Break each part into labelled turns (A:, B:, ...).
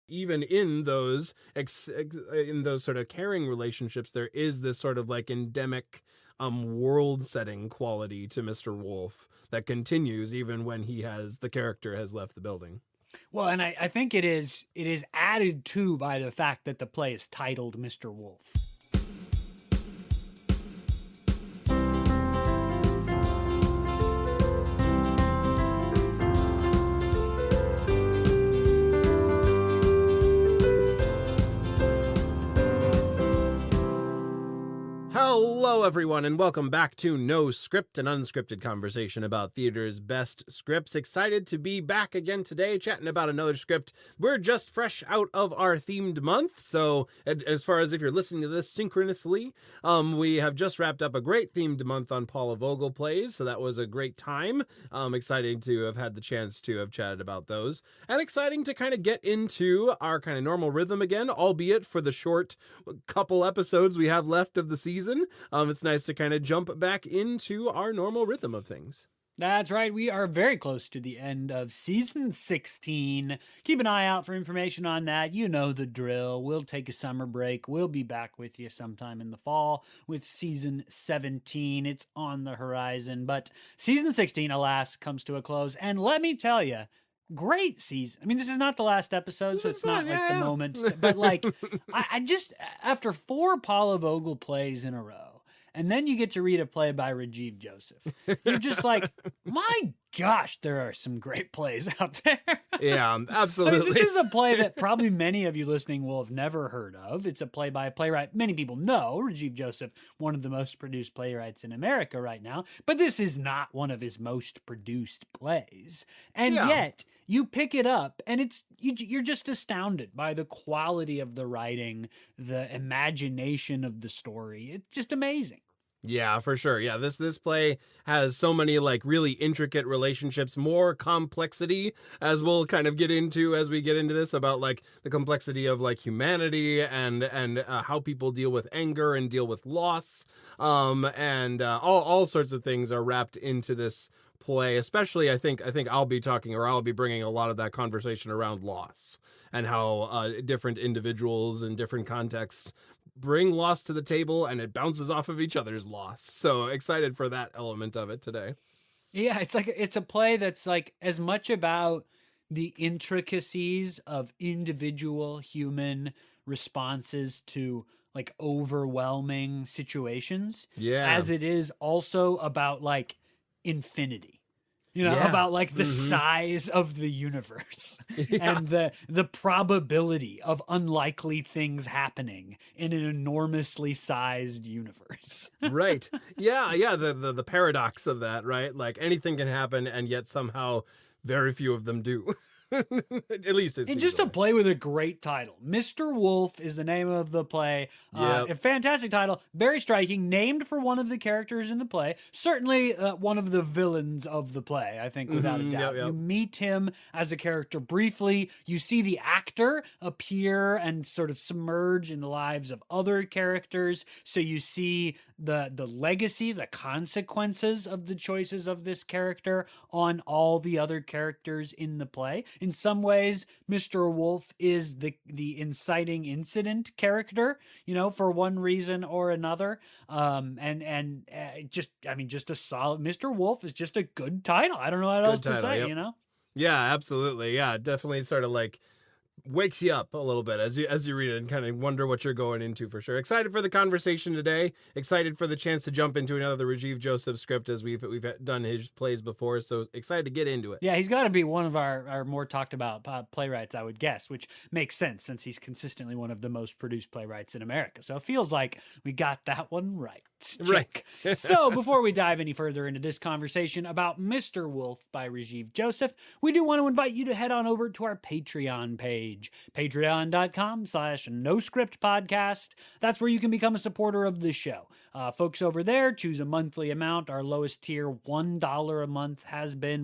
A: even in those sort of caring relationships, there is this sort of like endemic world setting quality to Mr. Wolf that continues even when the character has left the building.
B: Well, and I think it is added to by the fact that the play is titled Mr. Wolf.
A: Hello, everyone, and welcome back to No Script, an unscripted conversation about theater's best scripts. Excited to be back again today, chatting about another script. We're just fresh out of our themed month, so as far as if you're listening to this synchronously, we have just wrapped up a great themed month on Paula Vogel plays, so that was a great time. Exciting to have had the chance to have chatted about those, and exciting to kind of get into our kind of normal rhythm again, albeit for the short couple episodes we have left of the season. It's nice to kind of jump back into our normal rhythm of things.
B: That's right. We are very close to the end of season 16. Keep an eye out for information on that. You know the drill. We'll take a summer break. We'll be back with you sometime in the fall with season 17. It's on the horizon. But season 16, alas, comes to a close. And let me tell you, great season. I mean, this is not the last episode, so it's not like the moment. But like, I just, after 4 Paula Vogel plays in a row, and then you get to read a play by Rajiv Joseph, you're just like, my gosh, there are some great plays out there.
A: Yeah, absolutely.
B: I mean, this is a play that probably many of you listening will have never heard of. It's a play by a playwright many people know, Rajiv Joseph, one of the most produced playwrights in America right now. But this is not one of his most produced plays. And yet, you pick it up, and you're just astounded by the quality of the writing, the imagination of the story. It's just amazing.
A: Yeah, for sure. Yeah, this play has so many like really intricate relationships, more complexity, as we'll kind of get into as we get into this, about like the complexity of like humanity and how people deal with anger and deal with loss, and all sorts of things are wrapped into this play. Especially, I think I'll be bringing a lot of that conversation around loss and how different individuals in different contexts bring loss to the table, and it bounces off of each other's loss. So excited for that element of it today.
B: Yeah, it's a play that's like as much about the intricacies of individual human responses to like overwhelming situations as it is also about like infinity. About like the size of the universe and the probability of unlikely things happening in an enormously sized universe.
A: Right. Yeah. The paradox of that, right? Like anything can happen, and yet somehow very few of them do. At least it's
B: just a play with a great title. Mr. Wolf is the name of the play. A fantastic title, very striking, named for one of the characters in the play. Certainly one of the villains of the play, I think, without a doubt. You meet him as a character briefly. You see the actor appear and sort of submerge in the lives of other characters. So you see the legacy, the consequences of the choices of this character on all the other characters in the play. In some ways, Mr. Wolf is the inciting incident character, for one reason or another. Just a solid Mr. Wolf is just a good title. I don't know what else to say,
A: Yeah, absolutely. Yeah, definitely sort of like wakes you up a little bit as you read it and kind of wonder what you're going into for sure. Excited for the conversation today. Excited for the chance to jump into another Rajiv Joseph script, as we've done his plays before. So excited to get into it.
B: Yeah, he's got to be one of our more talked about playwrights, I would guess, which makes sense since he's consistently one of the most produced playwrights in America. So it feels like we got that one right. Check. Right. So before we dive any further into this conversation about Mr. Wolf by Rajiv Joseph, we do want to invite you to head on over to our Patreon page, patreon.com/noscriptpodcast. That's where you can become a supporter of the show. Folks over there choose a monthly amount. Our lowest tier, $1 a month,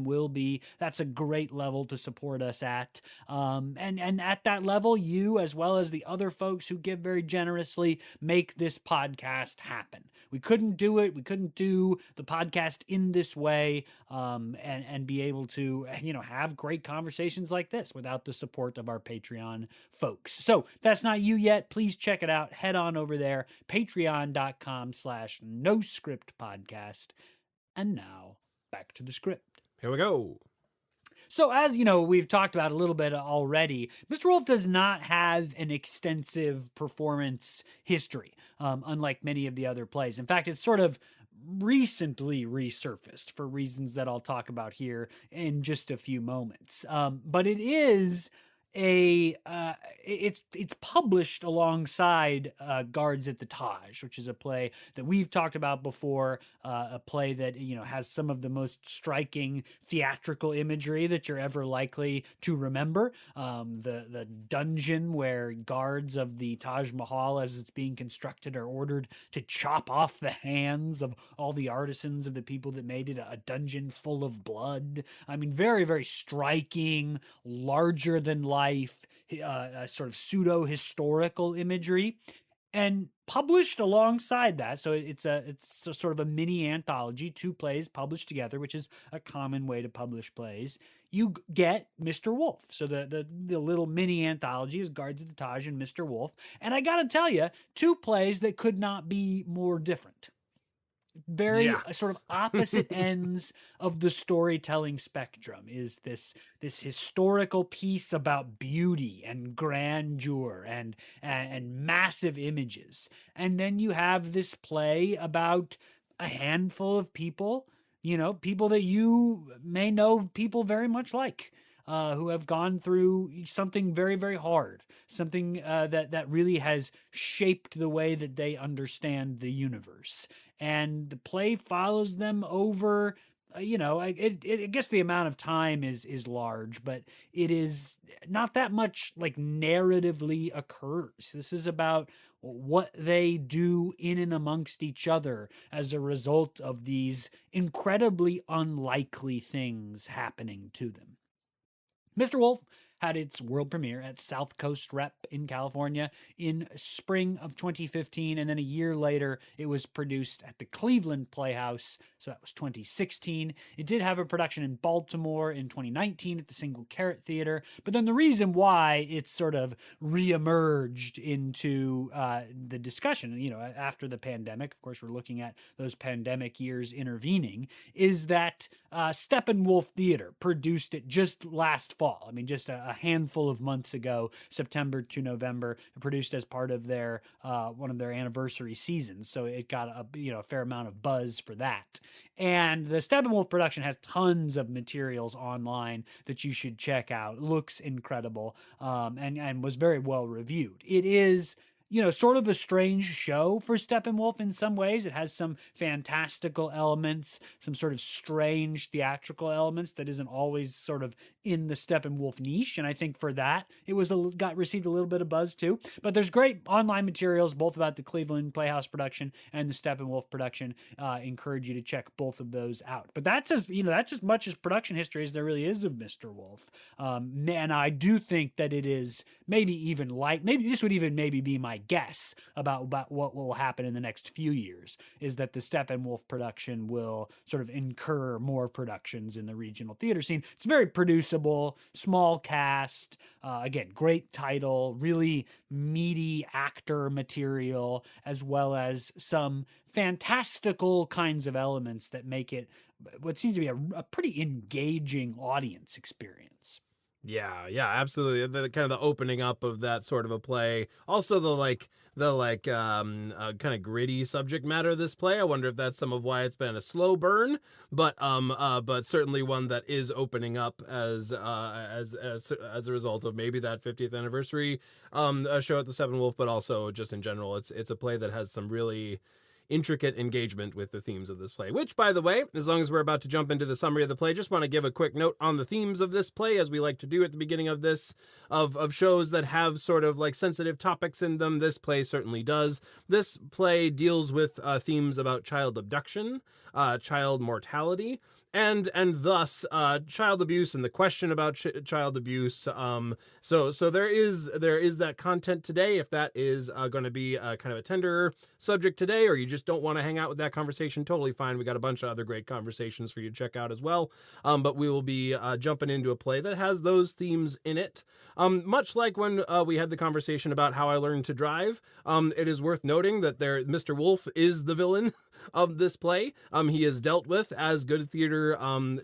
B: will be. That's a great level to support us at. And at that level, you, as well as the other folks who give very generously, make this podcast happen. We couldn't do it. We couldn't do the podcast in this way and be able to, have great conversations like this without the support of our Patreon folks. So if that's not you yet, please check it out. Head on over there, patreon.com/noscriptpodcast. And now back to the script.
A: Here we go.
B: So, as you know, we've talked about a little bit already, Mr. Wolf does not have an extensive performance history, unlike many of the other plays. In fact, it's sort of recently resurfaced for reasons that I'll talk about here in just a few moments. But it is it's published alongside Guards at the Taj, which is a play that we've talked about before, a play that has some of the most striking theatrical imagery that you're ever likely to remember. The dungeon where guards of the Taj Mahal, as it's being constructed, are ordered to chop off the hands of all the artisans of the people that made it, a dungeon full of blood. I mean, very, very striking, larger than life, sort of pseudo-historical imagery, and published alongside that. So it's sort of a mini anthology, 2 plays published together, which is a common way to publish plays. You get Mr. Wolf. So the little mini anthology is Guards at the Taj and Mr. Wolf. And I gotta tell you, 2 plays that could not be more different. Very sort of opposite ends of the storytelling spectrum is this historical piece about beauty and grandeur and massive images. And then you have this play about a handful of people, people that you may know people very much like, who have gone through something very, very hard, something that really has shaped the way that they understand the universe. And the play follows them over, I guess the amount of time is large, but it is not that much like narratively occurs. This is about what they do in and amongst each other as a result of these incredibly unlikely things happening to them. Mr. Wolf had its world premiere at South Coast Rep in California in spring of 2015, and then a year later, it was produced at the Cleveland Playhouse, so that was 2016. It did have a production in Baltimore in 2019 at the Single Carrot Theater, but then the reason why it's sort of reemerged into the discussion, after the pandemic, of course, we're looking at those pandemic years intervening, is that Steppenwolf Theater produced it just last fall. I mean, just a handful of months ago, September to November, produced as part of their one of their anniversary seasons. So it got a fair amount of buzz for that. And the Steppenwolf production has tons of materials online that you should check out. It looks incredible, and was very well reviewed. It is sort of a strange show for Steppenwolf in some ways. It has some fantastical elements, some sort of strange theatrical elements that isn't always sort of in the Steppenwolf niche. And I think for that, it received a little bit of buzz too. But there's great online materials, both about the Cleveland Playhouse production and the Steppenwolf production. Encourage you to check both of those out. But that's as much as production history as there really is of Mr. Wolf. And I do think that it is maybe this would even be my guess about what will happen in the next few years, is that the Steppenwolf production will sort of incur more productions in the regional theater scene. It's very producible, small cast, again, great title, really meaty actor material, as well as some fantastical kinds of elements that make it what seems to be a pretty engaging audience experience.
A: Yeah, absolutely. The kind of the opening up of that sort of a play. Also the kind of gritty subject matter of this play. I wonder if that's some of why it's been a slow burn, but certainly one that is opening up as a result of maybe that 50th anniversary show at the Steppenwolf, but also just in general, it's a play that has some really intricate engagement with the themes of this play, which, by the way, as long as we're about to jump into the summary of the play, just want to give a quick note on the themes of this play, as we like to do at the beginning of this, of shows that have sort of like sensitive topics in them. This play certainly does. This play deals with themes about child abduction, child mortality, and thus child abuse and the question about child abuse. So there is that content today. If that is going to be kind of a tender subject today, or you just don't want to hang out with that conversation, totally fine. We got a bunch of other great conversations for you to check out as well. But we will be jumping into a play that has those themes in it. Much like when we had the conversation about how I learned to drive, it is worth noting that Mr. Wolf is the villain of this play. He is dealt with as good theater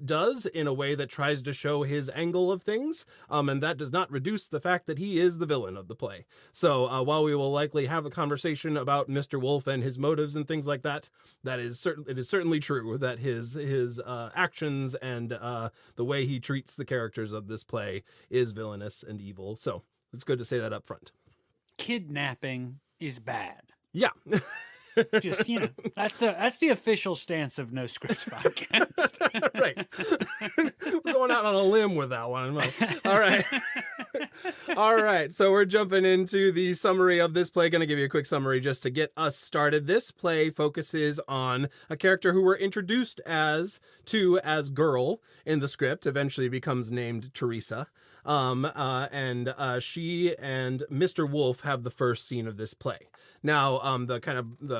A: does, in a way that tries to show his angle of things, and that does not reduce the fact that he is the villain of the play. So while we will likely have a conversation about Mr. Wolf and his motives and things like that, it is certainly true that his actions and the way he treats the characters of this play is villainous and evil. So it's good to say that up front.
B: Kidnapping is bad.
A: Yeah.
B: Just, that's the official stance of No Script Podcast.
A: Right. We're going out on a limb with that one. All right. All right. So we're jumping into the summary of this play. Going to give you a quick summary just to get us started. This play focuses on a character who we're introduced as Girl in the script, eventually becomes named Teresa. And she and Mr. Wolf have the first scene of this play. Now,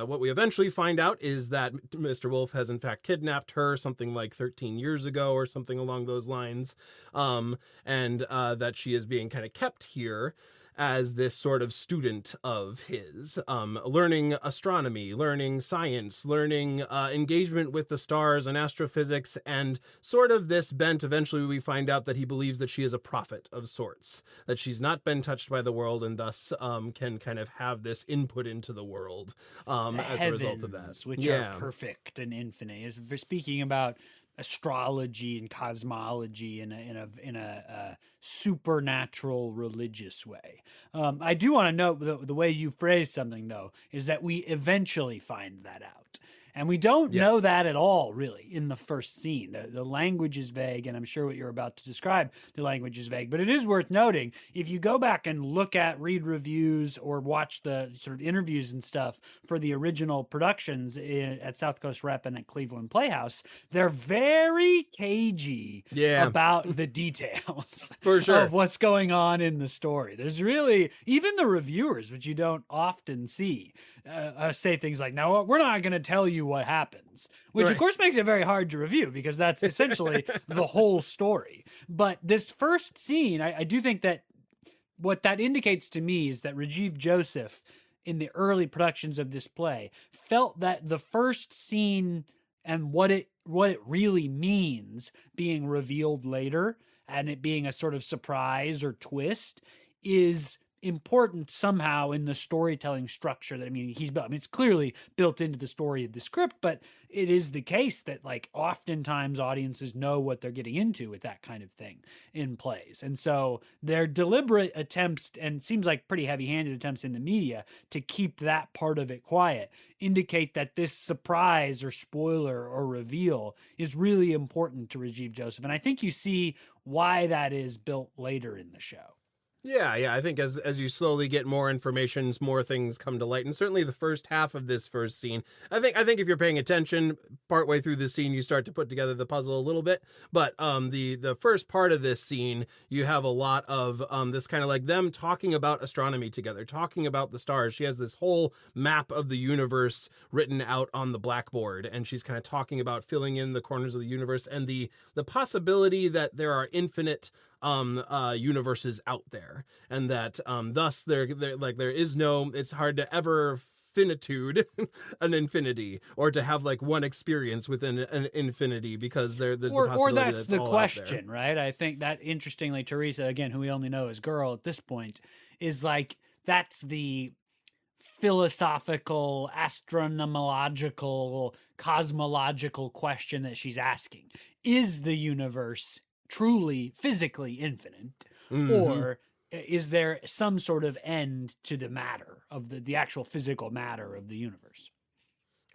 A: what we eventually find out is that Mr. Wolf has in fact kidnapped her something like 13 years ago or something along those lines, and that she is being kind of kept here as this sort of student of his, learning astronomy, learning science, learning engagement with the stars and astrophysics, and sort of this bent. Eventually we find out that he believes that she is a prophet of sorts, that she's not been touched by the world, and thus can kind of have this input into the world as a result of that.
B: Which are perfect and infinite. As we're speaking about astrology and cosmology in a supernatural religious way. I do want to note the way you phrase something, though, is that we eventually find that out. And we don't know that at all, really, in the first scene. The language is vague, and I'm sure what you're about to describe, the language is vague. But it is worth noting, if you go back and read reviews or watch the sort of interviews and stuff for the original productions at South Coast Rep and at Cleveland Playhouse, they're very cagey about the details
A: for sure
B: of what's going on in the story. There's really, even the reviewers, which you don't often see, say things like, no, we're not going to tell you what happens, which of course makes it very hard to review because that's essentially the whole story. But this first scene, I do think that what that indicates to me is that Rajiv Joseph, in the early productions of this play, felt that the first scene and what it really means being revealed later, and it being a sort of surprise or twist, is important somehow in the storytelling structure that he's built. It's clearly built into the story of the script, but it is the case that oftentimes audiences know what they're getting into with that kind of thing in plays. And so their deliberate attempts, and seems like pretty heavy-handed attempts in the media to keep that part of it quiet, indicate that this surprise or spoiler or reveal is really important to Rajiv Joseph. And I think you see why that is built later in the show.
A: Yeah. I think as you slowly get more information, more things come to light, and certainly the first half of this first scene. I think if you're paying attention, partway through the scene, you start to put together the puzzle a little bit. But the first part of this scene, you have a lot of this kind of like them talking about astronomy together, talking about the stars. She has this whole map of the universe written out on the blackboard, and she's kind of talking about filling in the corners of the universe and the possibility that there are infinite universes out there, and that thus there is no, it's hard to ever finitude an infinity, or to have one experience within an infinity, because there's the possibility
B: or that's
A: that
B: the question, right? I think that, interestingly, Teresa, again, who we only know as Girl at this point, is that's the philosophical, astronomological, cosmological question that she's asking. Is the universe truly physically infinite, or is there some sort of end to the matter of the actual physical matter of the universe?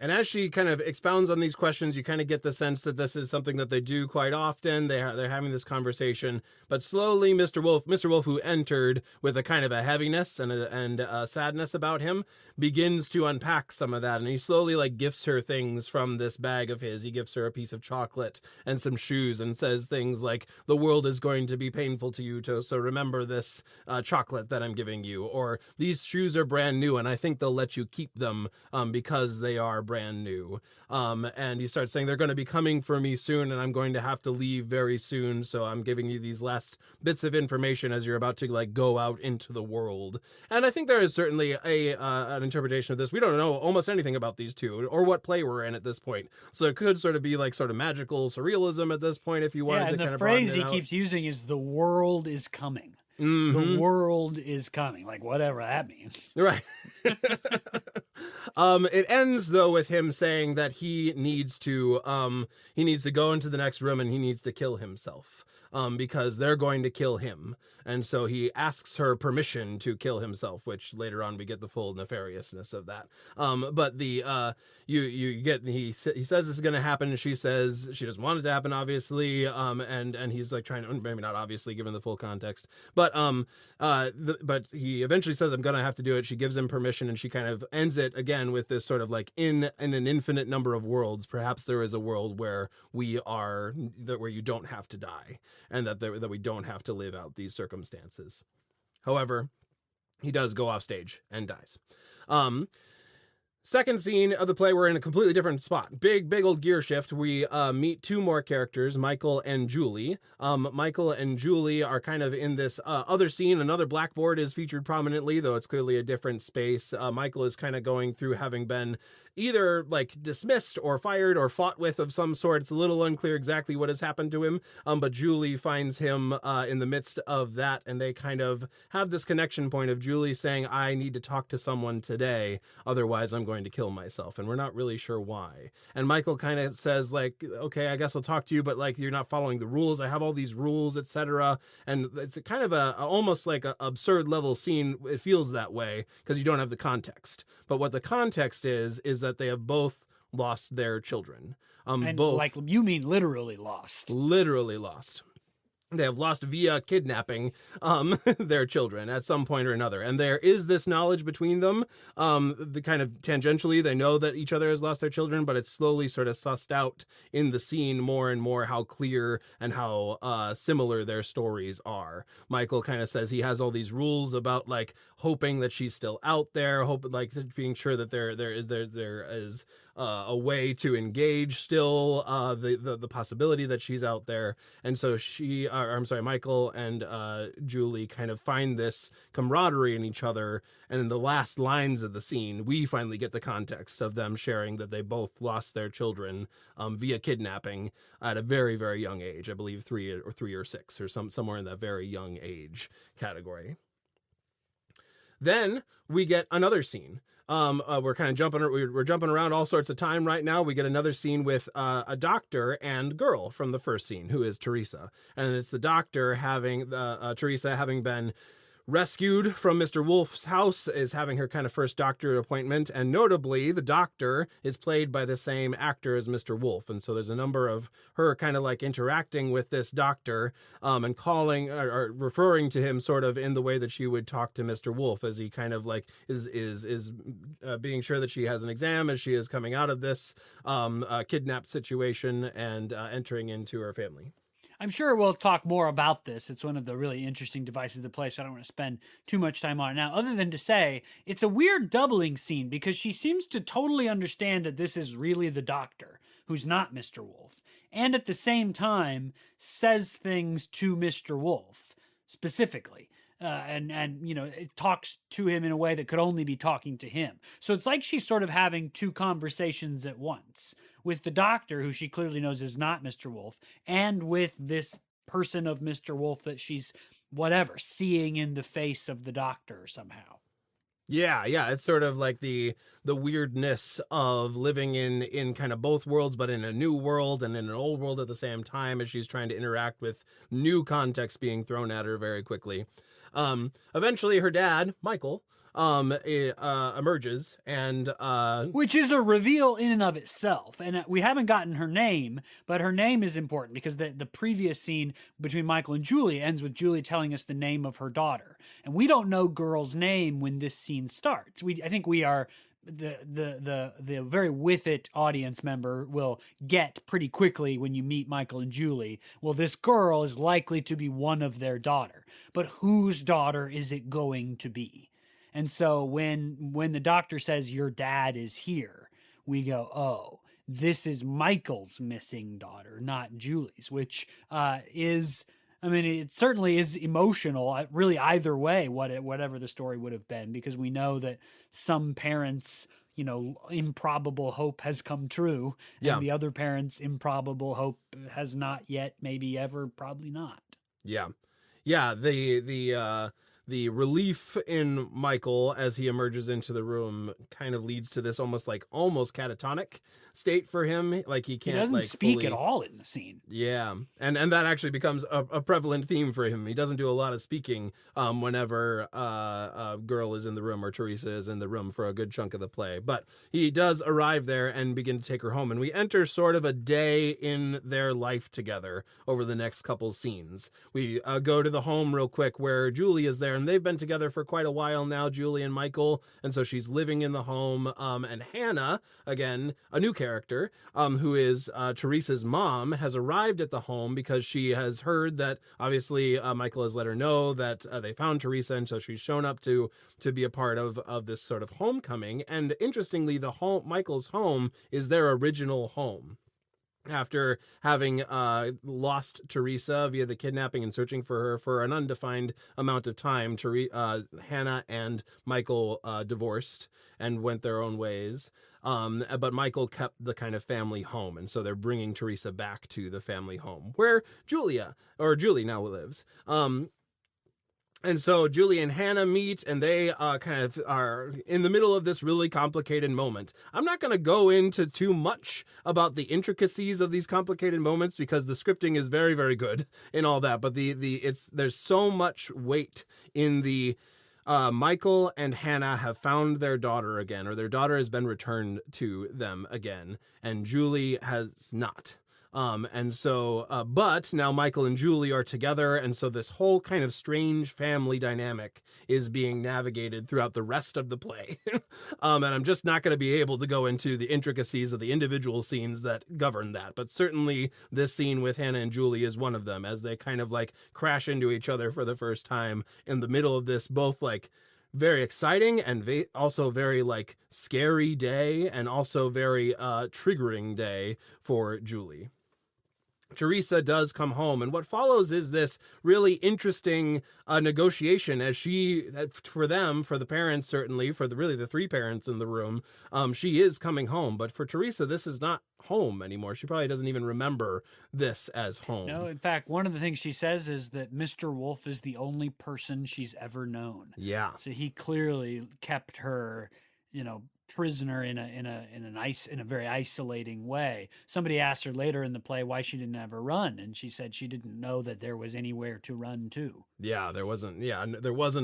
A: And as she kind of expounds on these questions, you kind of get the sense that this is something that they do quite often. They're having this conversation, but slowly, Mr. Wolf, who entered with a kind of a heaviness and a sadness about him, begins to unpack some of that, and he slowly like gifts her things from this bag of his. He gives her a piece of chocolate and some shoes, and says things like, "The world is going to be painful to you, so remember this chocolate that I'm giving you," or "These shoes are brand new, and I think they'll let you keep them because they are brand new." And he starts saying, "They're going to be coming for me soon, and I'm going to have to leave very soon, so I'm giving you these last bits of information as you're about to like go out into the world." And I think there is certainly an interpretation of this. We don't know almost anything about these two or what play we're in at this point, so it could sort of be like sort of magical surrealism at this point if you wanted to kind of broaden it out.
B: The phrase he keeps using is "the world is coming."
A: Mm-hmm.
B: The world is coming, like whatever that means.
A: Right. It ends though with him saying that he needs to go into the next room and he needs to kill himself. Because they're going to kill him. And so he asks her permission to kill himself, which later on we get the full nefariousness of that. But he says this is going to happen, and she says she doesn't want it to happen, obviously. And he's like trying to, maybe not obviously given the full context, but he eventually says, "I'm going to have to do it." She gives him permission, and she kind of ends it again with this sort of like, in an infinite number of worlds, perhaps there is a world where where you don't have to die, and that we don't have to live out these circumstances. However, he does go off stage and dies. Second scene of the play, we're in a completely different spot. Big old gear shift. We meet two more characters, Michael and Julie. Michael and Julie are kind of in this other scene. Another blackboard is featured prominently, though it's clearly a different space. Michael is kind of going through having been either like dismissed or fired or fought with of some sort. It's a little unclear exactly what has happened to him. But Julie finds him in the midst of that, and they kind of have this connection point of Julie saying, "I need to talk to someone today, otherwise I'm going to kill myself," and we're not really sure why. And Michael kind of says like, "Okay, I guess I'll talk to you, but like you're not following the rules. I have all these rules, etc." And it's kind of a almost like a absurd level scene. It feels that way because you don't have the context. But what the context is that they have both lost their children.
B: And
A: both,
B: like, you mean literally lost?
A: Literally lost. They have lost via kidnapping their children at some point or another. And there is this knowledge between them, the kind of tangentially, they know that each other has lost their children, but it's slowly sort of sussed out in the scene more and more how clear and how similar their stories are. Michael kind of says he has all these rules about like hoping that she's still out there, like being sure that there is a way to engage still the possibility that she's out there. And so Michael and Julie kind of find this camaraderie in each other. And in the last lines of the scene, we finally get the context of them sharing that they both lost their children via kidnapping at a very, very young age. I believe 3 or 6 or somewhere in that very young age category. Then we get another scene. We're kind of jumping around all sorts of time right now. We get another scene with a doctor and girl from the first scene, who is Teresa, and it's the doctor having Teresa having been rescued from Mr. Wolf's house, is having her kind of first doctor appointment, and notably the doctor is played by the same actor as Mr. Wolf, and so there's a number of her kind of like interacting with this doctor and calling or referring to him sort of in the way that she would talk to Mr. Wolf, as he kind of like is being sure that she has an exam as she is coming out of this kidnapped situation and entering into her family.
B: I'm sure we'll talk more about this. It's one of the really interesting devices to play, so I don't want to spend too much time on it now, other than to say it's a weird doubling scene because she seems to totally understand that this is really the doctor who's not Mr. Wolf, and at the same time says things to Mr. Wolf specifically. And it talks to him in a way that could only be talking to him. So it's like she's sort of having two conversations at once with the doctor, who she clearly knows is not Mr. Wolf, and with this person of Mr. Wolf that she's seeing in the face of the doctor somehow.
A: Yeah, it's sort of like the weirdness of living in kind of both worlds, but in a new world and in an old world at the same time, as she's trying to interact with new context being thrown at her very quickly. Eventually her dad, Michael, emerges, and
B: which is a reveal in and of itself. And we haven't gotten her name, but her name is important because the previous scene between Michael and Julie ends with Julie telling us the name of her daughter, and we don't know girl's name when this scene starts. I think we are the very with it audience member will get pretty quickly when you meet Michael and Julie, well, this girl is likely to be one of their daughter, but whose daughter is it going to be? And so when the doctor says your dad is here, we go, oh, this is Michael's missing daughter, not Julie's, which is, I mean, it certainly is emotional, really either way, whatever the story would have been, because we know that some parents, improbable hope has come true, and the other parents' improbable hope has not yet, maybe ever, probably not.
A: Yeah. Yeah, the relief in Michael as he emerges into the room kind of leads to this almost catatonic state for him. Like he can't
B: speak
A: fully
B: at all in the scene.
A: Yeah. And that actually becomes a prevalent theme for him. He doesn't do a lot of speaking whenever a girl is in the room or Teresa is in the room for a good chunk of the play. But he does arrive there and begin to take her home. And we enter sort of a day in their life together over the next couple scenes. We go to the home real quick where Julie is there, and they've been together for quite a while now, Julie and Michael. And so she's living in the home. And Hannah, again, a new character, who is Teresa's mom, has arrived at the home because she has heard that obviously Michael has let her know that they found Teresa, and so she's shown up to be a part of this sort of homecoming. And interestingly, Michael's home is their original home. After having lost Teresa via the kidnapping and searching for her for an undefined amount of time, Hannah and Michael divorced and went their own ways. But Michael kept the kind of family home, and so they're bringing Teresa back to the family home where Julie now lives. And so Julie and Hannah meet, and they kind of are in the middle of this really complicated moment. I'm not going to go into too much about the intricacies of these complicated moments because the scripting is very, very good in all that. But there's so much weight in the Michael and Hannah have found their daughter again, or their daughter has been returned to them again, and Julie has not. And so, but now Michael and Julie are together, and so this whole kind of strange family dynamic is being navigated throughout the rest of the play. And I'm just not going to be able to go into the intricacies of the individual scenes that govern that, but certainly this scene with Hannah and Julie is one of them, as they kind of crash into each other for the first time in the middle of this, both very exciting and also very scary day, and also very triggering day for Julie. Teresa does come home, and what follows is this really interesting negotiation as for the parents, certainly, for the three parents in the room, she is coming home. But for Teresa, this is not home anymore. She probably doesn't even remember this as home.
B: No, in fact, one of the things she says is that Mr. Wolf is the only person she's ever known.
A: Yeah.
B: So he clearly kept her, prisoner in a very isolating way. Somebody asked her later in the play why she didn't ever run, and she said she didn't know that there was anywhere to run to.
A: Yeah, there wasn't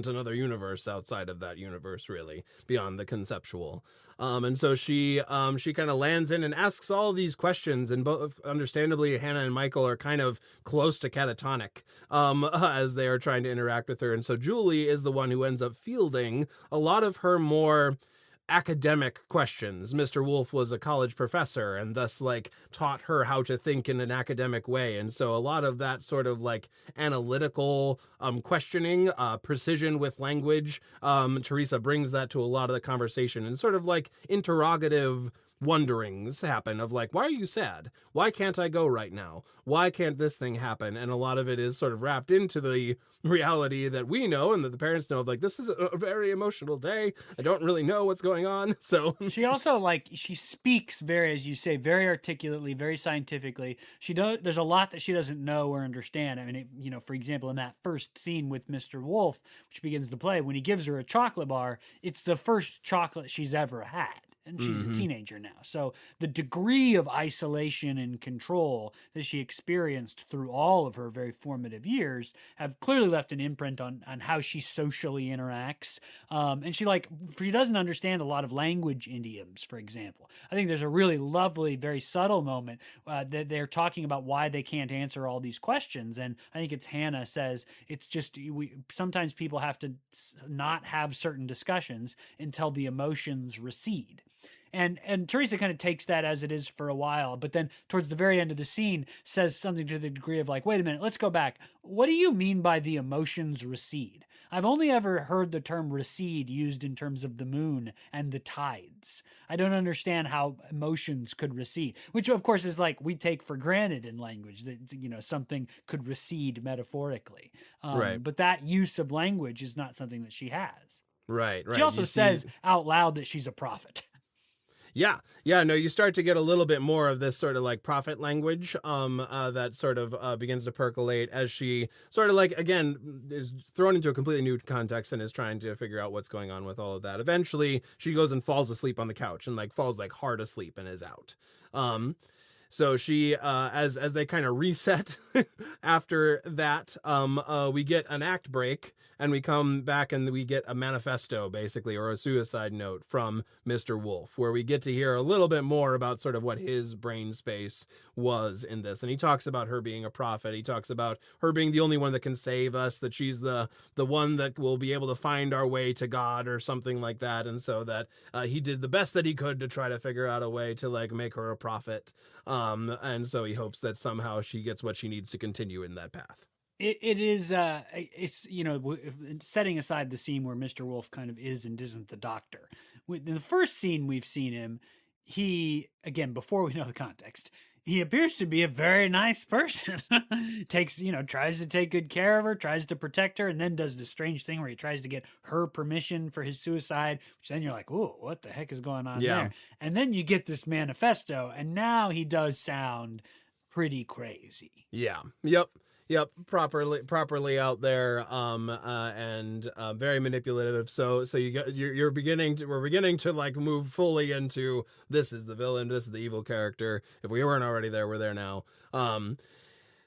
A: another universe outside of that universe, really, beyond the conceptual. And so she kind of lands in and asks all these questions, and both, understandably, Hannah and Michael are kind of close to catatonic as they are trying to interact with her. And so Julie is the one who ends up fielding a lot of her more academic questions. Mr. Wolf was a college professor and thus taught her how to think in an academic way. And so a lot of that sort of analytical questioning, precision with language, Teresa brings that to a lot of the conversation, and sort of interrogative wonderings happen of why are you sad? Why can't I go right now? Why can't this thing happen? And a lot of it is sort of wrapped into the reality that we know and that the parents know of this is a very emotional day. I don't really know what's going on. So
B: she also she speaks very, as you say, very articulately, very scientifically. There's a lot that she doesn't know or understand. I mean, for example, in that first scene with Mr. Wolf, which begins the play, when he gives her a chocolate bar, it's the first chocolate she's ever had. and she's a teenager now. So the degree of isolation and control that she experienced through all of her very formative years have clearly left an imprint on how she socially interacts. And she doesn't understand a lot of language idioms, for example. I think there's a really lovely, very subtle moment that they're talking about why they can't answer all these questions. And I think it's Hannah says, it's just, sometimes people have to not have certain discussions until the emotions recede. And Teresa kind of takes that as it is for a while, but then towards the very end of the scene says something to the degree of like, wait a minute, let's go back. What do you mean by the emotions recede? I've only ever heard the term recede used in terms of the moon and the tides. I don't understand how emotions could recede, which of course is like we take for granted in language that, something could recede metaphorically.
A: Right.
B: But that use of language is not something that she has.
A: Right.
B: She also says out loud that she's a prophet.
A: Yeah. No, you start to get a little bit more of this sort of like prophet language that sort of begins to percolate as she sort of like, again, is thrown into a completely new context and is trying to figure out what's going on with all of that. Eventually, she goes and falls asleep on the couch and like falls like hard asleep and is out. So she, as they kind of reset after that, we get an act break and we come back and we get a manifesto basically, or a suicide note from Mr. Wolf, where we get to hear a little bit more about sort of what his brain space was in this. And he talks about her being a prophet. He talks about her being the only one that can save us, that she's the one that will be able to find our way to God or something like that. And so that he did the best that he could to try to figure out a way to like make her a prophet. And so he hopes that somehow she gets what she needs to continue in that path.
B: It's setting aside the scene where Mr. Wolf kind of is and isn't the doctor. In the first scene we've seen him, he, again, before we know the context, he appears to be a very nice person. Tries to take good care of her, tries to protect her, and then does this strange thing where he tries to get her permission for his suicide, which then you're like, "Ooh, what the heck is going on there?" And then you get this manifesto, and now he does sound pretty crazy.
A: Yeah. Yep, properly out there, and very manipulative. So we're beginning to like move fully into this is the villain, this is the evil character. If we weren't already there, we're there now.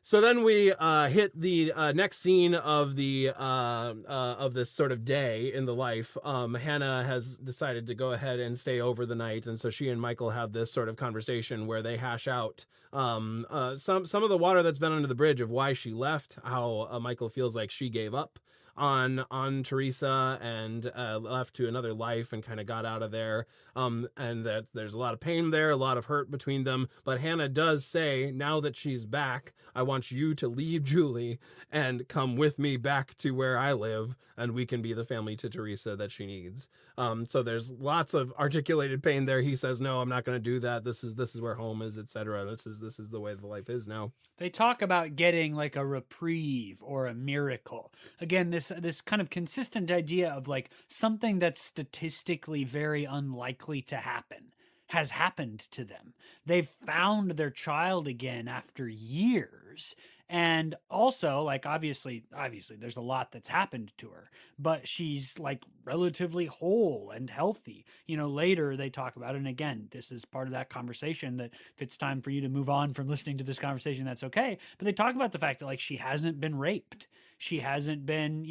A: So then we hit the next scene of this sort of day in the life. Hannah has decided to go ahead and stay over the night, and so she and Michael have this sort of conversation where they hash out some of the water that's been under the bridge of why she left, how Michael feels like she gave up on Teresa and left to another life and kind of got out of there, and that there's a lot of pain there, a lot of hurt between them. But Hannah does say, now that she's back, I want you to leave Julie and come with me back to where I live, and we can be the family to Teresa that she needs. So there's lots of articulated pain there. He says, no, I'm not going to do that. This is where home is, etc. This is the way the life is now.
B: They talk about getting like a reprieve or a miracle. Again, this kind of consistent idea of like something that's statistically very unlikely to happen has happened to them. They've found their child again after years. And also, like, obviously, there's a lot that's happened to her, but she's like relatively whole and healthy. Later they talk about it. And again, this is part of that conversation that if it's time for you to move on from listening to this conversation, that's okay. But they talk about the fact that like she hasn't been raped. She hasn't been,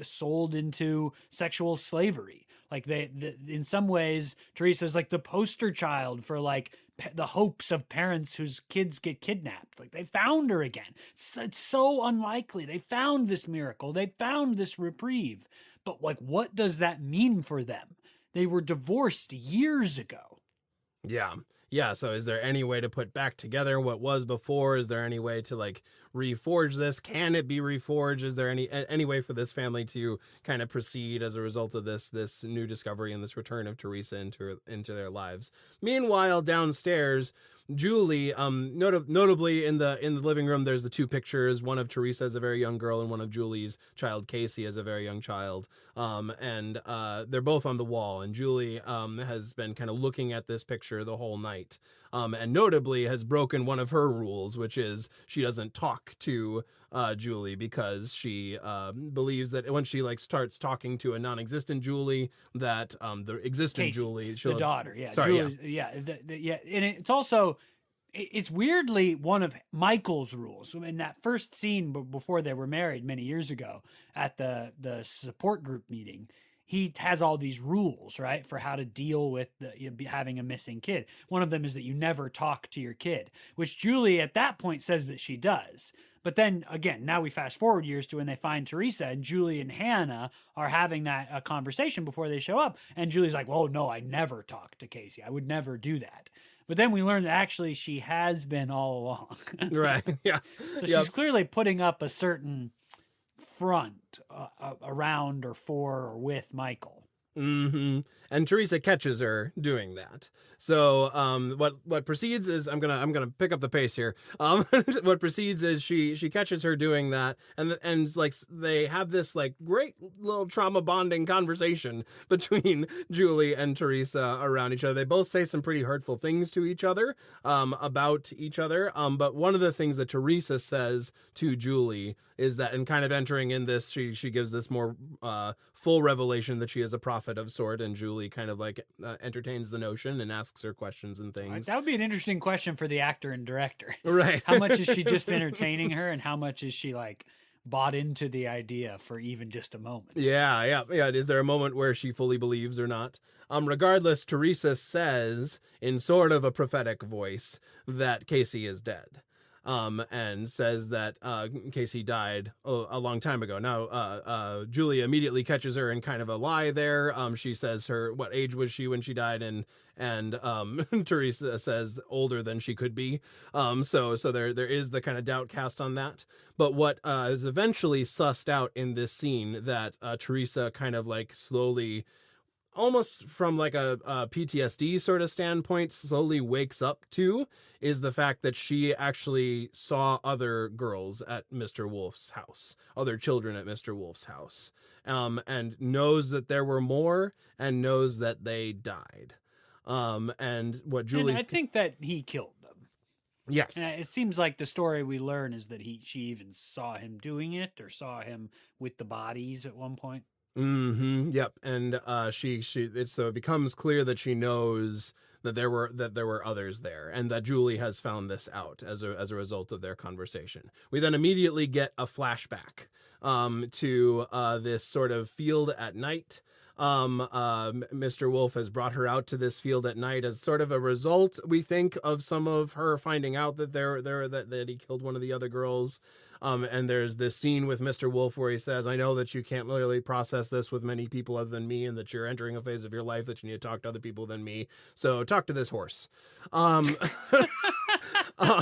B: sold into sexual slavery. Like in some ways, Teresa's like the poster child for like the hopes of parents whose kids get kidnapped. Like they found her again. It's so unlikely. They found this miracle. They found this reprieve. But like, what does that mean for them? They were divorced years ago.
A: Yeah. So is there any way to put back together what was before? Is there any way to like reforge this? Can it be reforged? Is there any way for this family to kind of proceed as a result of this new discovery and this return of Teresa into their lives? Meanwhile, downstairs, Julie, notably in the living room, there's the two pictures, one of Teresa as a very young girl and one of Julie's child, Casey, as a very young child. And they're both on the wall, and Julie has been kind of looking at this picture the whole night. And notably has broken one of her rules, which is she doesn't talk talk to Julie, because she believes that when she like starts talking to a non-existent Julie, that the existent
B: Casey,
A: Julie,
B: the daughter,
A: sorry,
B: yeah, and it's also, it's weirdly one of Michael's rules. So in that first scene before they were married many years ago at the support group meeting, he has all these rules, right, for how to deal with having a missing kid. One of them is that you never talk to your kid, which Julie at that point says that she does. But then again, now we fast forward years to when they find Teresa, and Julie and Hannah are having that conversation before they show up. And Julie's like, well, no, I never talk to Casey. I would never do that. But then we learn that actually she has been all along.
A: Right. Yeah.
B: So she's clearly putting up a certain front around or for or with Michael.
A: Mm-hmm. And Teresa catches her doing that. So what proceeds is, I'm gonna pick up the pace here. What proceeds is she catches her doing that, and like they have this like great little trauma bonding conversation between Julie and Teresa around each other. They both say some pretty hurtful things to each other about each other. But one of the things that Teresa says to Julie is that, and kind of entering in this, she gives this more full revelation that she is a prophet of sort, and Julie kind of like entertains the notion and asks her questions and things.
B: That would be an interesting question for the actor and director.
A: Right.
B: How much is she just entertaining her, and how much is she like bought into the idea for even just a moment?
A: Yeah. Is there a moment where she fully believes or not? Regardless, Teresa says in sort of a prophetic voice that Casey is dead. And says that Casey died a long time ago. Now, Julia immediately catches her in kind of a lie there. She says what age was she when she died, and Teresa says older than she could be. So there is the kind of doubt cast on that. But what is eventually sussed out in this scene that Teresa kind of like slowly, almost from like a PTSD sort of standpoint, slowly wakes up to, is the fact that she actually saw other girls at Mr. Wolf's house, other children at Mr. Wolf's house, and knows that there were more, and knows that they died. And what Julie,
B: I think that he killed them.
A: Yes.
B: And it seems like the story we learn is that she even saw him doing it, or saw him with the bodies at one point.
A: Mm-hmm. Yep. And so it becomes clear that she knows that there were others there, and that Julie has found this out as a result of their conversation. We then immediately get a flashback to this sort of field at night. Mr. Wolf has brought her out to this field at night as sort of a result, we think, of some of her finding out that that he killed one of the other girls. And there's this scene with Mr. Wolf where he says, I know that you can't really process this with many people other than me, and that you're entering a phase of your life that you need to talk to other people than me. So talk to this horse.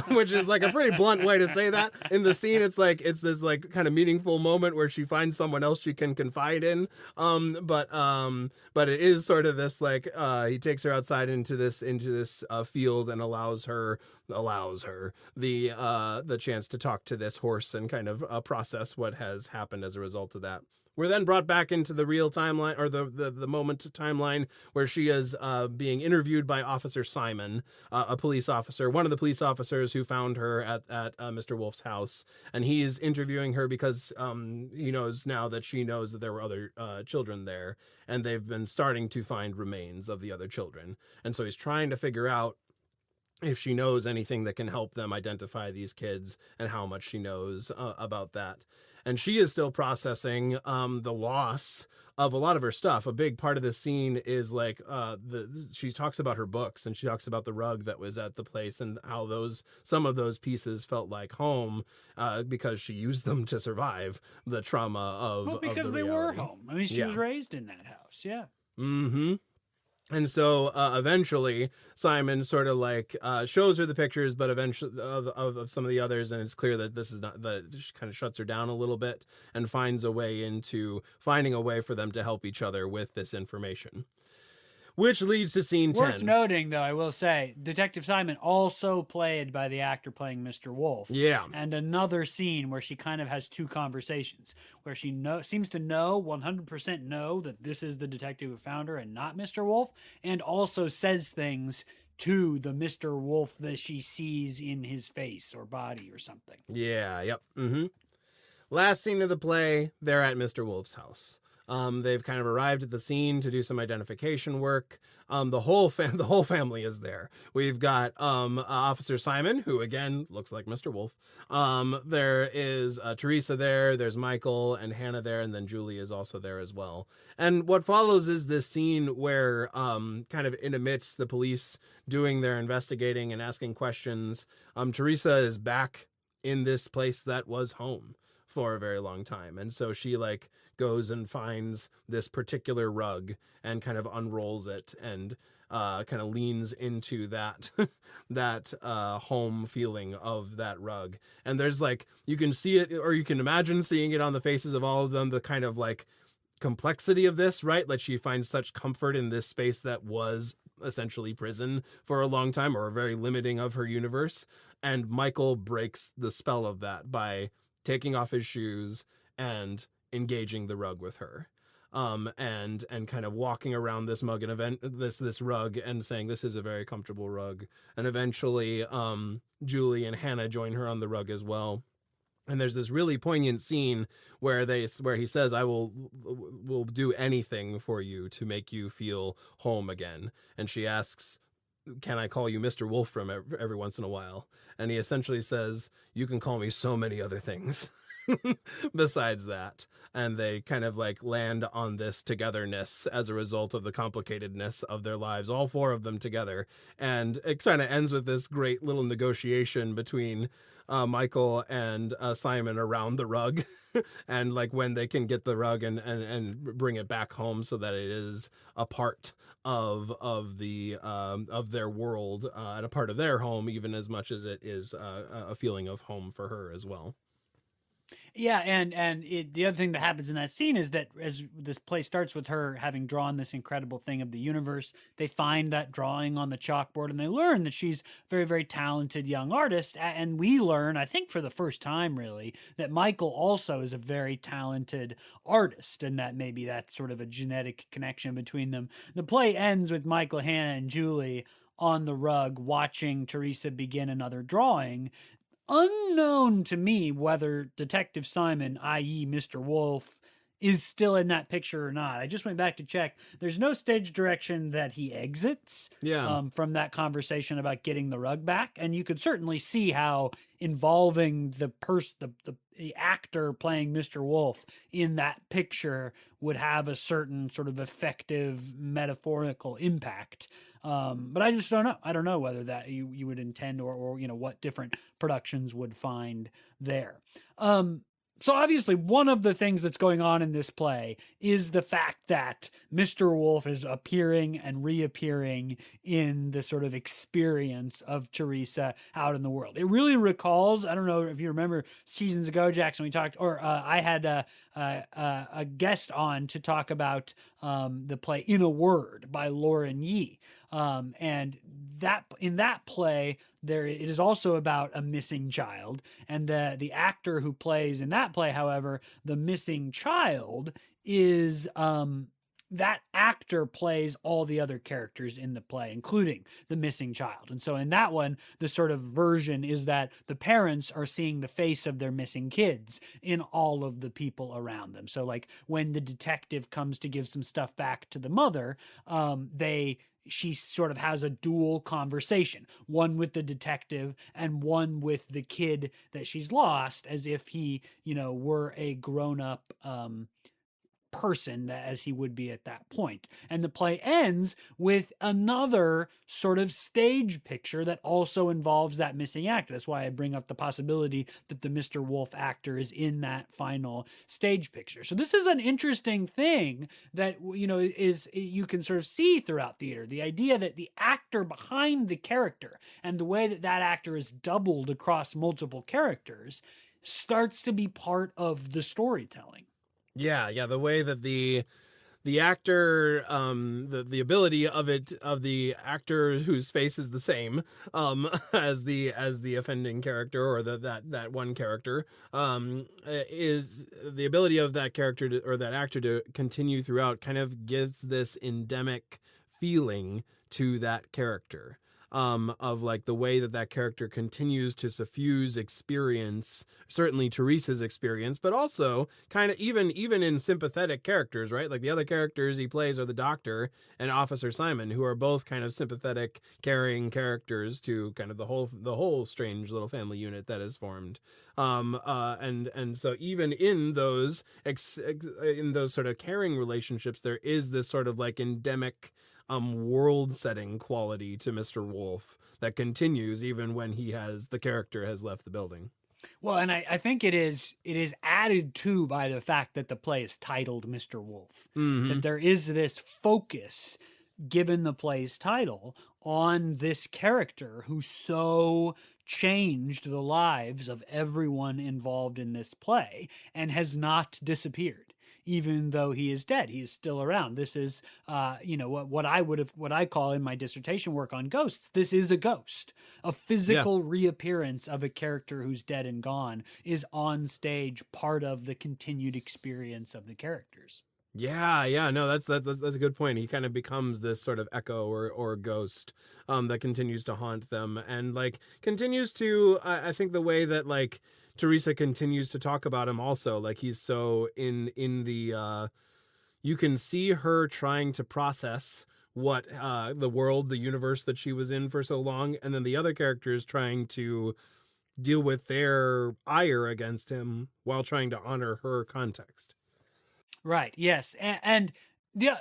A: Which is like a pretty blunt way to say that. In the scene, it's this like kind of meaningful moment where she finds someone else she can confide in. But it is sort of this like he takes her outside into this field and allows her the chance to talk to this horse and kind of process what has happened as a result of that. We're then brought back into the real timeline, or the moment timeline, where she is being interviewed by Officer Simon, a police officer, one of the police officers who found her at Mr. Wolf's house. And he's interviewing her because he knows now that she knows that there were other children there, and they've been starting to find remains of the other children. And so he's trying to figure out if she knows anything that can help them identify these kids, and how much she knows about that. And she is still processing the loss of a lot of her stuff. A big part of this scene is like she talks about her books, and she talks about the rug that was at the place, and how some of those pieces felt like home because she used them to survive the trauma of
B: because they were home. I mean, she was raised in that house. Yeah.
A: Mm-hmm. And so eventually Simon sort of like shows her the pictures, but eventually of some of the others, and it's clear that this is not, that it just kind of shuts her down a little bit, and finds a way into finding a way for them to help each other with this information. which leads to scene 10.
B: Worth noting, though, I will say, Detective Simon also played by the actor playing Mr. Wolf.
A: Yeah.
B: And another scene where she kind of has two conversations, where she seems to know, 100% know, that this is the detective who found her and not Mr. Wolf, and also says things to the Mr. Wolf that she sees in his face or body or something.
A: Yeah, yep. Last scene of the play, they're at Mr. Wolf's house. They've kind of arrived at the scene to do some identification work. The whole family is there. We've got Officer Simon, who again looks like Mr. Wolf. There is Teresa there. There's Michael and Hannah there, and then Julie is also there as well. And what follows is this scene where, kind of in amidst the police doing their investigating and asking questions, Teresa is back in this place that was home for a very long time. And so she like goes and finds this particular rug and kind of unrolls it and kind of leans into that that home feeling of that rug. And there's like, you can see it, or you can imagine seeing it on the faces of all of them, the kind of like complexity of this, right? Like she finds such comfort in this space that was essentially prison for a long time, or very limiting of her universe. And Michael breaks the spell of that by taking off his shoes and engaging the rug with her, and kind of walking around this this rug and saying this is a very comfortable rug. And eventually, Julie and Hannah join her on the rug as well. And there's this really poignant scene where he says, "I will do anything for you to make you feel home again." And she asks, "Can I call you Mr. Wolf from every once in a while?" And he essentially says, "You can call me so many other things besides that." And they kind of like land on this togetherness as a result of the complicatedness of their lives, all four of them together. And it kind of ends with this great little negotiation between Michael and Simon around the rug and like when they can get the rug and bring it back home so that it is a part of their world and a part of their home, even as much as it is a feeling of home for her as well.
B: Yeah, and the other thing that happens in that scene is that as this play starts with her having drawn this incredible thing of the universe, they find that drawing on the chalkboard and they learn that she's a very, very talented young artist. And we learn, I think for the first time really, that Michael also is a very talented artist, and that maybe that's sort of a genetic connection between them. The play ends with Michael, Hannah, and Julie on the rug watching Teresa begin another drawing. Unknown to me whether Detective Simon, i.e. Mr. Wolf, is still in that picture or not. I just went back to check. There's no stage direction that he exits from that conversation about getting the rug back. And you could certainly see how involving the actor playing Mr. Wolf in that picture would have a certain sort of effective metaphorical impact. But I just don't know. I don't know whether that you would intend or what different productions would find there. So obviously one of the things that's going on in this play is the fact that Mr. Wolf is appearing and reappearing in the sort of experience of Teresa out in the world. It really recalls, I don't know if you remember seasons ago, Jackson, we talked, or I had a guest on to talk about the play In a Word by Lauren Yee. And that in that play, it is also about a missing child, and the actor who plays in that play, however, the missing child is that actor plays all the other characters in the play, including the missing child. And so in that one, the sort of version is that the parents are seeing the face of their missing kids in all of the people around them. So like when the detective comes to give some stuff back to the mother, she sort of has a dual conversation, one with the detective and one with the kid that she's lost, as if he, were a grown-up person as he would be at that point. And the play ends with another sort of stage picture that also involves that missing actor. That's why I bring up the possibility that the Mr. Wolf actor is in that final stage picture. So this is an interesting thing that, is you can sort of see throughout theater. The idea that the actor behind the character and the way that that actor is doubled across multiple characters starts to be part of the storytelling.
A: Yeah, the way that the the actor, the ability of the actor whose face is the same as the offending character, or that one character, is the ability of that character or that actor to continue throughout, kind of gives this endemic feeling to that character, of like the way that character continues to suffuse experience, certainly Teresa's experience, but also kind of even in sympathetic characters, right? Like the other characters he plays are the Doctor and Officer Simon, who are both kind of sympathetic, caring characters to kind of the whole strange little family unit that is formed. And so even in those sort of caring relationships, there is this sort of like endemic world setting quality to Mr. Wolf that continues even when the character has left the building.
B: Well, and I think it is added to by the fact that the play is titled Mr. Wolf.
A: Mm-hmm.
B: That there is this focus, given the play's title, on this character who so changed the lives of everyone involved in this play and has not disappeared. Even though he is dead, he is still around. This is, what I call in my dissertation work on ghosts. This is a ghost. A physical reappearance of a character who's dead and gone is on stage, part of the continued experience of the characters.
A: Yeah, no, that's a good point. He kind of becomes this sort of echo or ghost that continues to haunt them, and like continues to. I think the way that like Teresa continues to talk about him also, like he's so in the you can see her trying to process what the world, the universe that she was in for so long, and then the other characters trying to deal with their ire against him while trying to honor her context.
B: Right. Yes. And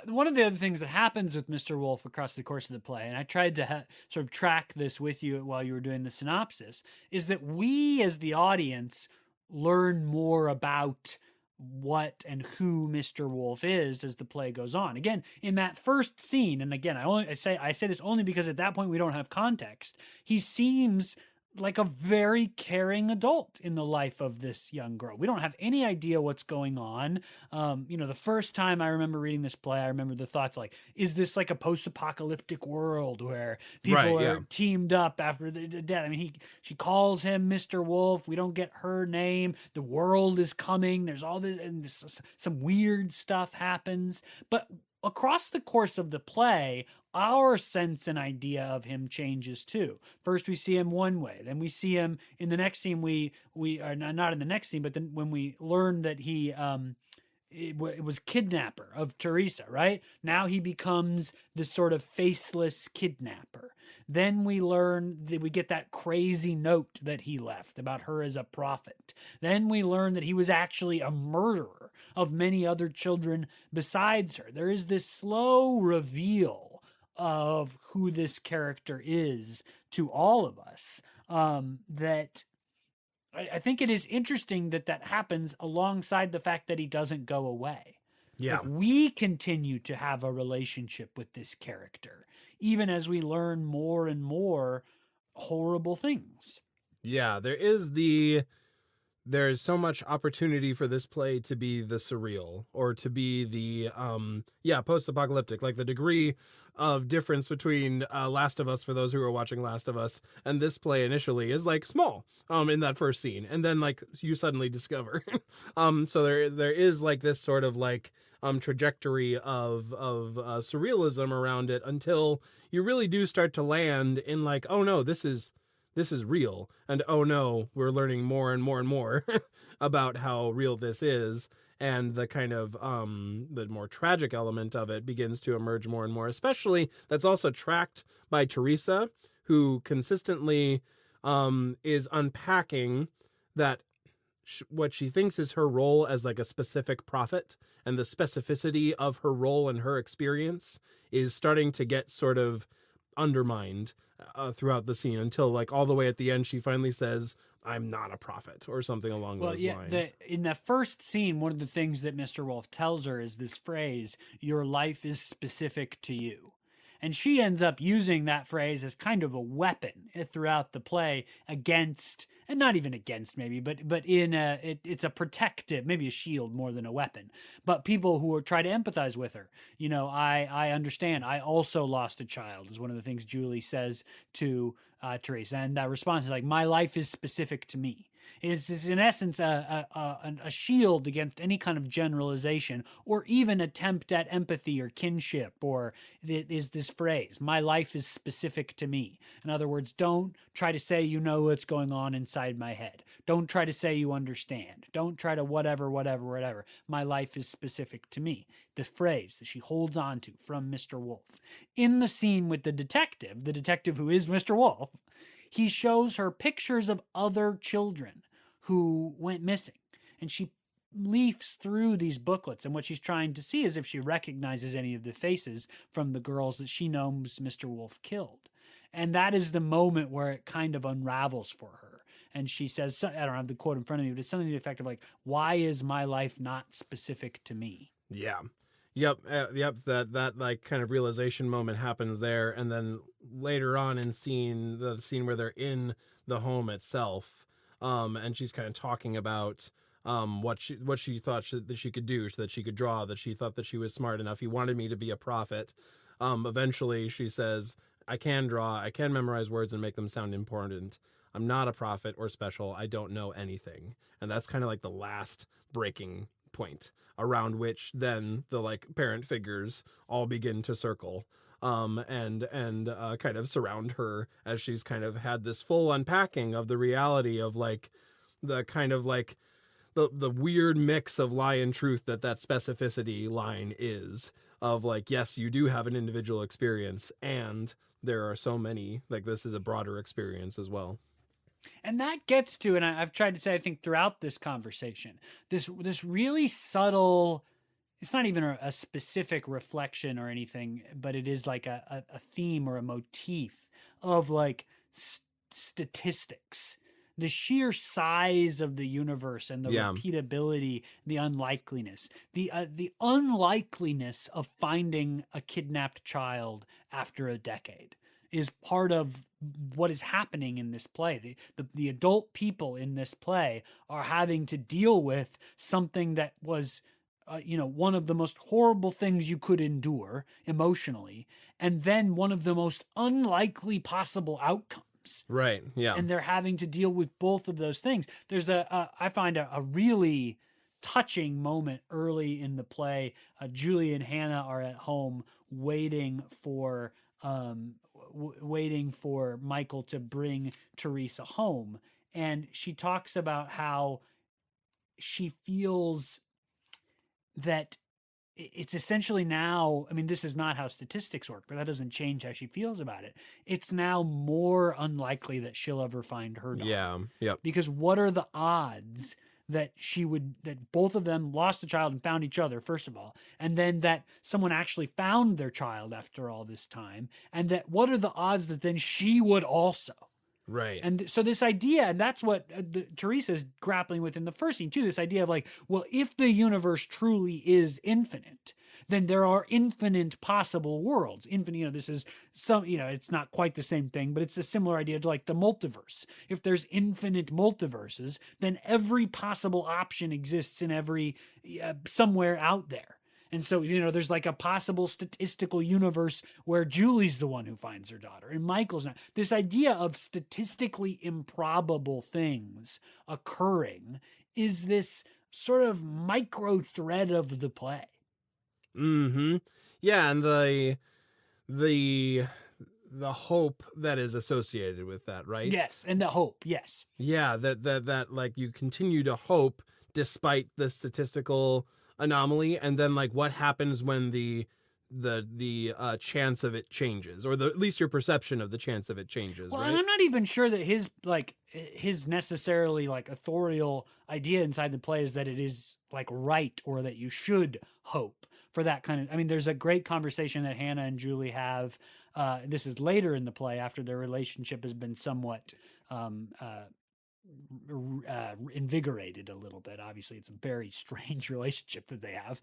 B: one of the other things that happens with Mr. Wolf across the course of the play, and I tried to sort of track this with you while you were doing the synopsis, is that we as the audience learn more about what and who Mr. Wolf is as the play goes on. Again, in that first scene, and again, I say this only because at that point we don't have context. He seems like a very caring adult in the life of this young girl. We don't have any idea what's going on. The first time I remember reading this play, I remember the thought like, is this like a post-apocalyptic world where people are teamed up after the death? I mean, she calls him Mr. Wolf. We don't get her name. The world is coming. There's all this, and some weird stuff happens. But across the course of the play, our sense and idea of him changes too. First, we see him one way. Then we see him in the next scene. We are not in the next scene, but then when we learn that he it was kidnapper of Teresa, right? Now he becomes this sort of faceless kidnapper. Then we learn that we get that crazy note that he left about her as a prophet. Then we learn that he was actually a murderer of many other children besides her. There is this slow reveal of who this character is to all of us, that I think it is interesting that happens alongside the fact that he doesn't go away.
A: Yeah.
B: Like, we continue to have a relationship with this character, even as we learn more and more horrible things.
A: Yeah, there's so much opportunity for this play to be the surreal, or to be the post-apocalyptic. Like the degree of difference between Last of Us, for those who are watching Last of Us, and this play initially is like small in that first scene, and then like you suddenly discover so there is like this sort of like trajectory of surrealism around it, until you really do start to land in like, oh no, this is real, and oh no, we're learning more and more and more about how real this is, and the kind of the more tragic element of it begins to emerge more and more. Especially that's also tracked by Teresa, who consistently is unpacking that what she thinks is her role as like a specific prophet, and the specificity of her role and her experience is starting to get sort of undermined throughout the scene, until like all the way at the end she finally says, I'm not a prophet, or something along those lines.
B: In the first scene, one of the things that Mr. Wolf tells her is this phrase, your life is specific to you. And she ends up using that phrase as kind of a weapon throughout the play against and not even against maybe, but in it's a protective, maybe a shield more than a weapon. But people who are try to empathize with her, I understand. I also lost a child is one of the things Julie says to Teresa, and that response is like, my life is specific to me. It's in essence a shield against any kind of generalization or even attempt at empathy or kinship, or is this phrase, my life is specific to me. In other words, don't try to say you know what's going on inside my head. Don't try to say you understand. Don't try to whatever. My life is specific to me. The phrase that she holds on to from Mr. Wolf. In the scene with the detective who is Mr. Wolf, he shows her pictures of other children who went missing. And she leafs through these booklets, and what she's trying to see is if she recognizes any of the faces from the girls that she knows Mr. Wolf killed. And that is the moment where it kind of unravels for her. And she says, I don't have the quote in front of me, but it's something to the effect of like, why is my life not specific to me?
A: Yeah. Yep. That like kind of realization moment happens there. And then later on in the scene where they're in the home itself, and she's kind of talking about what she thought that she could do, that she could draw, that she thought that she was smart enough. He wanted me to be a prophet. Eventually she says, I can draw, I can memorize words and make them sound important. I'm not a prophet or special. I don't know anything. And that's kind of like the last breaking point around which then the like parent figures all begin to circle and kind of surround her as she's kind of had this full unpacking of the reality of like the kind of like the weird mix of lie and truth that specificity line is, of like, yes, you do have an individual experience, and there are so many, like this is a broader experience as well.
B: And that gets to, and I've tried to say, I think throughout this conversation, this really subtle, it's not even a specific reflection or anything, but it is like a theme or a motif of like statistics, the sheer size of the universe and the repeatability, the unlikeliness, the unlikeliness of finding a kidnapped child after a decade is part of what is happening in this play. The adult people in this play are having to deal with something that was one of the most horrible things you could endure emotionally, and then one of the most unlikely possible outcomes.
A: Right. Yeah.
B: And they're having to deal with both of those things. There's I find a really touching moment early in the play. Julie and Hannah are at home waiting for Michael to bring Teresa home. And she talks about how she feels that it's essentially now, I mean, this is not how statistics work, but that doesn't change how she feels about it. It's now more unlikely that she'll ever find her daughter.
A: Yeah. Yep.
B: Because what are the odds that that both of them lost a child and found each other, first of all, and then that someone actually found their child after all this time, and that what are the odds that then she would also?
A: Right.
B: And so this idea, and that's what Teresa's grappling with in the first scene too, this idea of like, well, if the universe truly is infinite, then there are infinite possible worlds. Infinite, this is it's not quite the same thing, but it's a similar idea to like the multiverse. If there's infinite multiverses, then every possible option exists in every somewhere out there. And so, there's like a possible statistical universe where Julie's the one who finds her daughter and Michael's not. This idea of statistically improbable things occurring is this sort of micro thread of the play.
A: Mm-hmm. Yeah, and the hope that is associated with that, right?
B: Yes, and the hope, yes.
A: Yeah, that like you continue to hope despite the statistical anomaly, and then like what happens when the chance of it changes, or at least your perception of the chance of it changes.
B: Well,
A: right?
B: And I'm not even sure that his necessarily like authorial idea inside the play is that it is like right, or that you should hope for that kind of. I mean, there's a great conversation that Hannah and Julie have. This is later in the play after their relationship has been somewhat invigorated a little bit. Obviously, it's a very strange relationship that they have.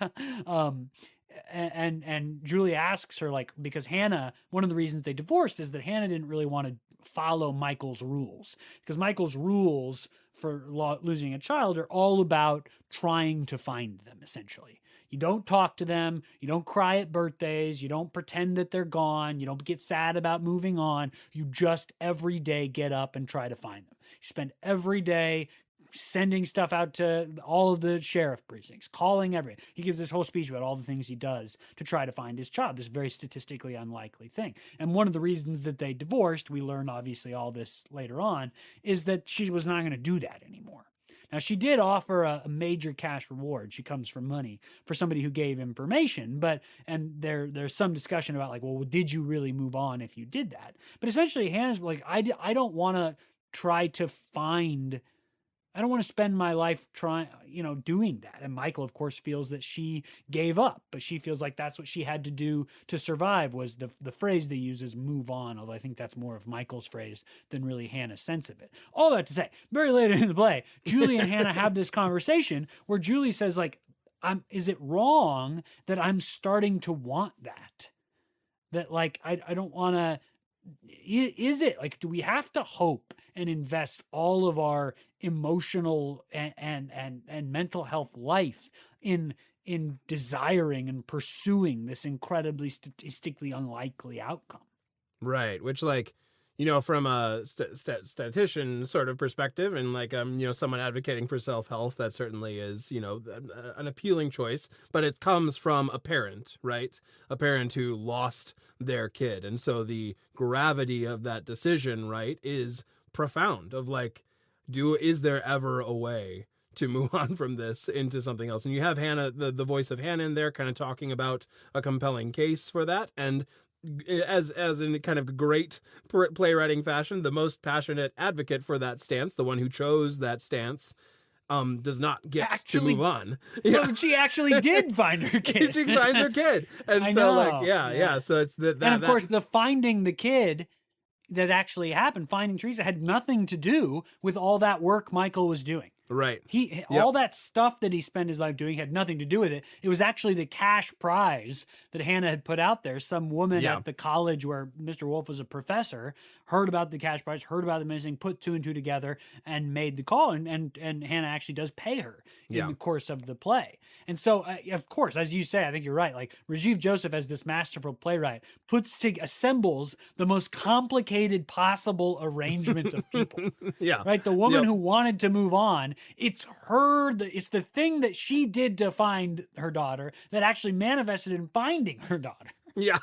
B: And Julie asks her, like, because Hannah, one of the reasons they divorced is that Hannah didn't really want to follow Michael's rules, because Michael's rules for losing a child are all about trying to find them, essentially. You don't talk to them. You don't cry at birthdays. You don't pretend that they're gone. You don't get sad about moving on. You just every day get up and try to find them. You spend every day sending stuff out to all of the sheriff precincts, calling everyone. He gives this whole speech about all the things he does to try to find his child, this very statistically unlikely thing. And one of the reasons that they divorced, we learn obviously all this later on, is that she was not going to do that anymore. Now, she did offer a major cash reward. She comes from money for somebody who gave information, and there's some discussion about like, well, did you really move on if you did that? But essentially, Hannah's like, I don't want to try to find, I don't want to spend my life trying, doing that. And Michael, of course, feels that she gave up, but she feels like that's what she had to do to survive. Was the phrase they use is move on, although I think that's more of Michael's phrase than really Hannah's sense of it. All that to say, very late in the play, Julie and Hannah have this conversation where Julie says, like, is it wrong that I'm starting to want that? That, like, I don't want to, is it, like, do we have to hope and invest all of our emotional and mental health life in desiring and pursuing this incredibly statistically unlikely outcome?
A: Right, which, like, from a statistician sort of perspective, and like someone advocating for self-health, that certainly is an appealing choice, but it comes from a parent, right? A parent who lost their kid, and so the gravity of that decision, right, is profound. Of like, is there ever a way to move on from this into something else? And you have Hannah, the voice of Hannah in there, kind of talking about a compelling case for that, and as in kind of great playwriting fashion, the most passionate advocate for that stance, the one who chose that stance, does not get to move on.
B: Yeah. But she actually did find her kid.
A: She finds her kid. And so, like, yeah. So it's that.
B: And of course, the finding the kid that actually happened, finding Teresa, had nothing to do with all that work Michael was doing.
A: Right.
B: All that stuff that he spent his life doing had nothing to do with it. It was actually the cash prize that Hannah had put out there. Some woman at the college where Mr. Wolf was a professor heard about the cash prize, heard about the missing, put two and two together, and made the call. And Hannah actually does pay her in the course of the play. And so, of course, as you say, I think you're right. Like, Rajiv Joseph, as this masterful playwright, assembles the most complicated possible arrangement of people. Right? The woman who wanted to move on, it's the thing that she did to find her daughter that actually manifested in finding her daughter.
A: Yeah.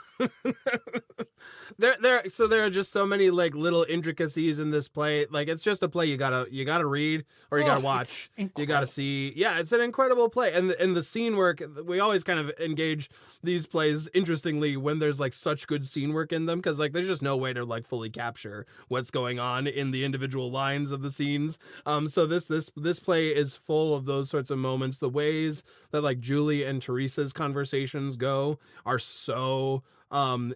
A: there are just so many like little intricacies in this play. Like, it's just a play you gotta read, or you gotta watch. You gotta see. Yeah, it's an incredible play. And the scene work, we always kind of engage these plays interestingly when there's like such good scene work in them, because like there's just no way to like fully capture what's going on in the individual lines of the scenes. So this play is full of those sorts of moments. The ways that like Julie and Teresa's conversations go are so or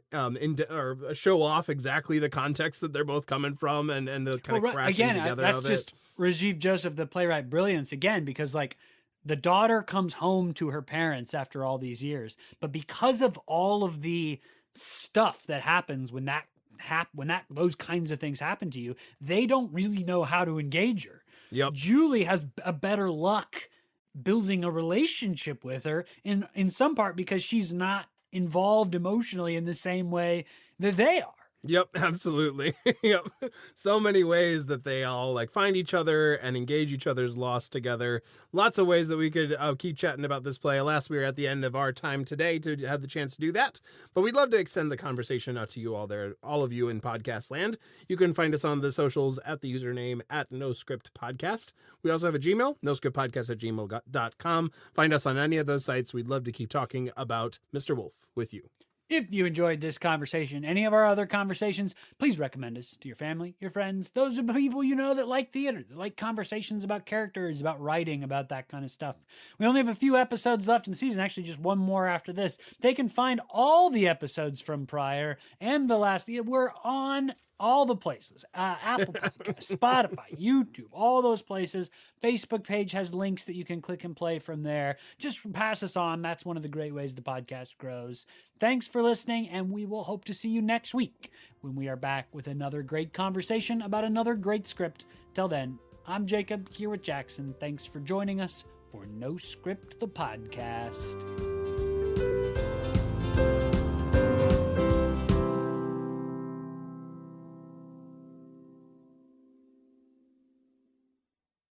A: show off exactly the context that they're both coming from, and the kind of crashing together
B: that's
A: of
B: just
A: it.
B: Rajiv Joseph, the playwright, brilliance again, because like the daughter comes home to her parents after all these years, but because of all of the stuff that happens when those kinds of things happen to you, they don't really know how to engage her. Julie has a better luck building a relationship with her in some part because she's not involved emotionally in the same way that they are.
A: Yep, absolutely. Yep. So many ways that they all like find each other and engage each other's loss together. Lots of ways that we could keep chatting about this play. Alas, we are at the end of our time today to have the chance to do that. But we'd love to extend the conversation out to you all there, all of you in podcast land. You can find us on the socials at the username at @NoScriptPodcast. We also have a Gmail, noscriptpodcast@gmail.com. Find us on any of those sites. We'd love to keep talking about Mr. Wolf with you.
B: If you enjoyed this conversation, any of our other conversations, please recommend us to your family, your friends. Those are the people you know that like theater, that like conversations about characters, about writing, about that kind of stuff. We only have a few episodes left in the season, actually just one more after this. They can find all the episodes from prior and the last. We're on all the places, Apple Podcasts, Spotify, YouTube, all those places. Facebook page has links that you can click and play from there. Just pass us on. That's one of the great ways the podcast grows. Thanks for listening, and we will hope to see you next week when we are back with another great conversation about another great script. Till then, I'm Jacob here with Jackson. Thanks for joining us for No Script, the podcast.